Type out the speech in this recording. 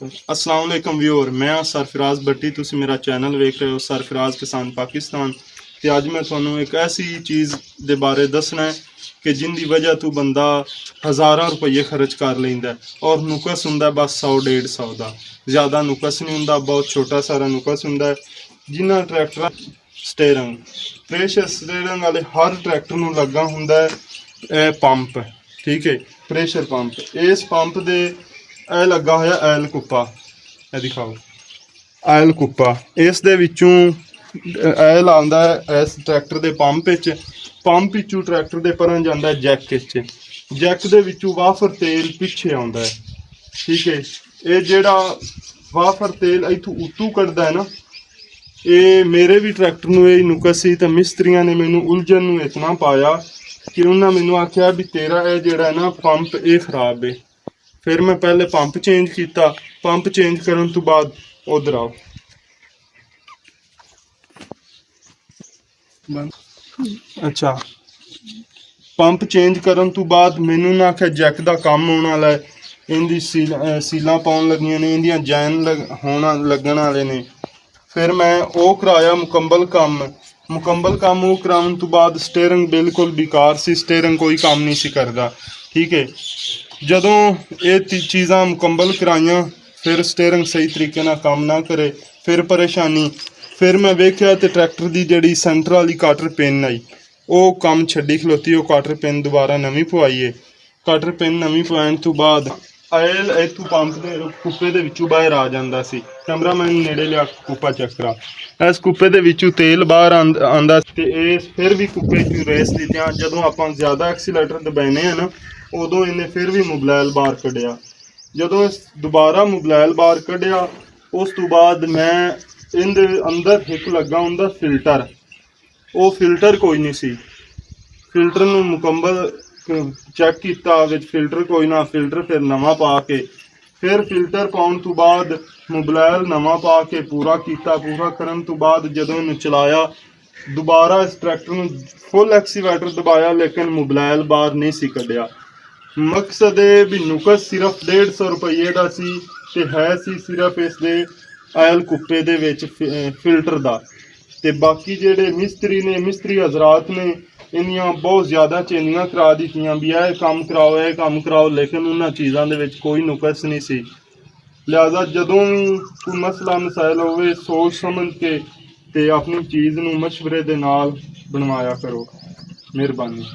अस्सलाम वालेकुम व्यूअर, मैं सरफराज भट्टी। तुसी मेरा चैनल वेख रहे हो सरफराज किसान पाकिस्तान। ते अज मैं तुहानू एक ऐसी चीज़ दे बारे दसना है कि जिंदी वजह तो बंदा हज़ारां रुपये खर्च कर लैंदा और नुकस हुंदा बस 100-150 का। ज़्यादा नुकस नहीं हुंदा, बहुत छोटा सारा नुकस हुंदा है। जिन्हां ट्रैक्टर स्टेयरिंग प्रेशर स्टेयरिंग वाले हर ट्रैक्टर नूं लगा हुंदा है पंप, ठीक है, प्रेशर पंप। इस पंप दे ਇਹ ਲੱਗਾ ਹੋਇਆ ਆਇਲ ਕੁੱਪਾ, ਇਹ ਦਿਖਾਓ ਆਇਲ ਕੁੱਪਾ। ਇਸ ਦੇ ਵਿੱਚੋਂ ਆਇਲ ਆਉਂਦਾ ਹੈ ਇਸ ਟਰੈਕਟਰ ਦੇ ਪੰਪ ਵਿੱਚੋਂ ਟਰੈਕਟਰ ਦੇ ਪਰਾਂ ਜਾਂਦਾ ਜੈਕ ਵਿੱਚ। ਜੈਕ ਦੇ ਵਿੱਚੋਂ ਵਾਫਰ ਤੇਲ ਪਿੱਛੇ ਆਉਂਦਾ ਹੈ, ਠੀਕ ਹੈ। ਇਹ ਜਿਹੜਾ ਵਾਫਰ ਤੇਲ ਇੱਥੋਂ ਉੱਤੋਂ ਕੱਢਦਾ ਹੈ ਨਾ, ਇਹ ਮੇਰੇ ਵੀ ਟਰੈਕਟਰ ਨੂੰ ਇਹ ਨੁਕਸ ਸੀ। ਤਾਂ ਮਿਸਤਰੀਆਂ ਨੇ ਮੈਨੂੰ ਉਲਝਣ ਨੂੰ ਇਤਨਾ ਪਾਇਆ ਕਿ ਉਹਨਾਂ ਮੈਨੂੰ ਆਖਿਆ ਵੀ ਤੇਰਾ ਇਹ ਜਿਹੜਾ ਹੈ ਨਾ ਪੰਪ ਇਹ ਖਰਾਬ ਹੈ। फिर मैं पहले पंप चेंज किया। पंप चेंज करने तो बाद उधर आओ, अच्छा, पंप चेंज करने तो बाद मैनू ना आख्या जैक का काम होने वाला है, इनकी सीलां पाउन लगियां ने, इनदियां जैन होना लगन वाले ने। फिर मैं वो कराया मुकम्मल काम वो कराने तो बाद स्टेयरिंग बिल्कुल बेकार सी, स्टेयरिंग कोई काम नहीं सी करदा, ठीक है। ਜਦੋਂ ਇਹ ਚੀਜ਼ਾਂ ਮੁਕੰਮਲ ਕਰਾਈਆਂ, ਫਿਰ ਸਟੀਅਰਿੰਗ ਸਹੀ ਤਰੀਕੇ ਨਾਲ ਕੰਮ ਨਾ ਕਰੇ, ਫਿਰ ਪਰੇਸ਼ਾਨੀ। ਫਿਰ ਮੈਂ ਵੇਖਿਆ ਤੇ ਟਰੈਕਟਰ ਦੀ ਜਿਹੜੀ ਸੈਂਟਰ ਵਾਲੀ ਕਾਟਰ ਪਿੰਨ ਆਈ, ਉਹ ਕੰਮ ਛੱਡੀ ਖਲੋਤੀ। ਉਹ ਕਾਟਰ ਪਿੰਨ ਦੁਬਾਰਾ ਨਵੀਂ ਪਵਾਈਏ। ਕਾਟਰ ਪਿੰਨ ਨਵੀਂ ਪਵਾਉਣ ਤੋਂ ਬਾਅਦ ਆਇਲ ਇੱਥੋਂ ਪੰਪ ਦੇ ਕੁੱਪੇ ਦੇ ਵਿੱਚੋਂ ਬਾਹਰ ਆ ਜਾਂਦਾ ਸੀ। ਕੈਮਰਾਮੈਨ ਨੇੜੇ ਲਿਆ ਕੁੱਪਾ ਚੈੱਕ ਕਰਾ। ਇਸ ਕੁੱਪੇ ਦੇ ਵਿੱਚੋਂ ਤੇਲ ਬਾਹਰ ਆਉਂਦਾ ਤੇ ਇਹ ਫਿਰ ਵੀ ਕੁੱਪੇ 'ਚ ਰੇਸ ਦਿੱਤੀਆਂ। ਜਦੋਂ ਆਪਾਂ ਜ਼ਿਆਦਾ ਐਕਸੀਲੇਟਰ ਦਬਾਉਂਦੇ ਆ ਨਾ, ਉਦੋਂ ਇਹਨੇ ਫਿਰ ਵੀ ਮੁਬਲੈਲ ਬਾਹਰ ਕੱਢਿਆ। ਜਦੋਂ ਦੁਬਾਰਾ ਮੁਬਲੈਲ ਬਾਹਰ ਕੱਢਿਆ, ਉਸ ਤੋਂ ਬਾਅਦ ਮੈਂ ਇਹਦੇ ਅੰਦਰ ਇੱਕ ਲੱਗਾ ਹੁੰਦਾ ਫਿਲਟਰ। ਉਹ ਫਿਲਟਰ ਕੋਈ ਨਹੀਂ ਸੀ। ਫਿਲਟਰ ਨੂੰ ਮੁਕੰਮਲ ਚੈੱਕ ਕੀਤਾ, ਵਿੱਚ ਫਿਲਟਰ ਕੋਈ ਨਾ। ਫਿਲਟਰ ਫਿਰ ਨਵਾਂ ਪਾ ਕੇ, ਫਿਰ ਫਿਲਟਰ ਪਾਉਣ ਤੋਂ ਬਾਅਦ ਮੁਬਲੈਲ ਨਵਾਂ ਪਾ ਕੇ ਪੂਰਾ ਕੀਤਾ। ਪੂਰਾ ਕਰਨ ਤੋਂ ਬਾਅਦ ਜਦੋਂ ਇਹਨੂੰ ਚਲਾਇਆ, ਦੁਬਾਰਾ ਇਸ ਟਰੈਕਟਰ ਨੂੰ ਫੁੱਲ ਐਕਸੀਲੇਟਰ ਦਬਾਇਆ, ਲੇਕਿਨ ਮੁਬਲੈਲ ਬਾਹਰ ਨਹੀਂ ਸੀ ਕੱਢਿਆ। मकसद है भी नुकस सिर्फ 150 रुपये का सी ते है सी सिर्फ इस दे आयल कुप्पे दे विच फिल्टर दा। ते बाकी जेडे मिस्त्री हजरात ने इन्नियां बहुत ज़्यादा चेंजिंगां करा दित्तियां भी यह काम कराओ, लेकिन उन्हां चीज़ां दे विच कोई नुकस नहीं सी। लिहाजा जदों भी कोई मसला मसाइल होवे, सोच समझ के ते अपनी चीज़ नूं मशवरे दे नाल बनवाया करो। मेहरबानी।